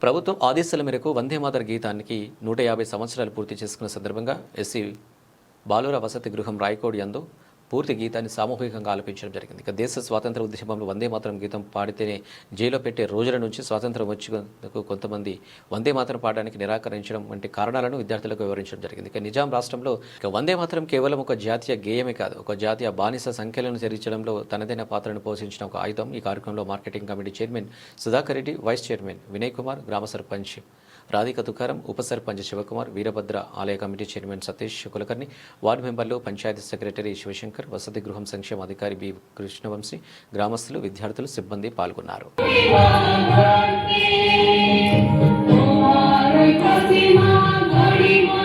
ప్రభుత్వం ఆదేశాల మేరకు వందే మాతర గీతానికి 150 సంవత్సరాలు పూర్తి చేసుకున్న సందర్భంగా ఎస్సీ బాలుర వసతి గృహం రాయకోడి యందు పూర్తి గీతాన్ని సామూహికంగా ఆలపించడం జరిగింది. ఇక దేశ స్వాతంత్ర ఉద్యమంలో వందే మాతరం గీతం పాడితేనే జైల్లో పెట్టే రోజుల నుంచి స్వాతంత్రం వచ్చేందుకు కొంతమంది వందే మాతరం పాడడానికి నిరాకరించడం వంటి కారణాలను విద్యార్థులకు వివరించడం జరిగింది. ఇక నిజాం రాష్ట్రంలో వందే మాతరం కేవలం ఒక జాతీయ గేయమే కాదు, ఒక జాతీయ బానిస సంఖ్యలను చేర్చడంలో తనదైన పాత్రను పోషించిన ఒక ఆయుధం. ఈ కార్యక్రమంలో marketing committee chairman Sudhakar Reddy, vice chairman Vinay Kumar, గ్రామ సర్పంచ్ రాధిక తుకారం, ఉప సర్పంచ్ శివకుమార్, వీరభద్ర ఆలయ committee chairman Satish Kulkarni, ward మెంబర్లు, పంచాయతీ సెక్రటరీ శివశంకర్, వసతి గృహం సంక్షేమ అధికారి బి కృష్ణవంశీ, గ్రామస్తులు, విద్యార్థులు, సిబ్బంది పాల్గొన్నారు. Fatima, Fatima,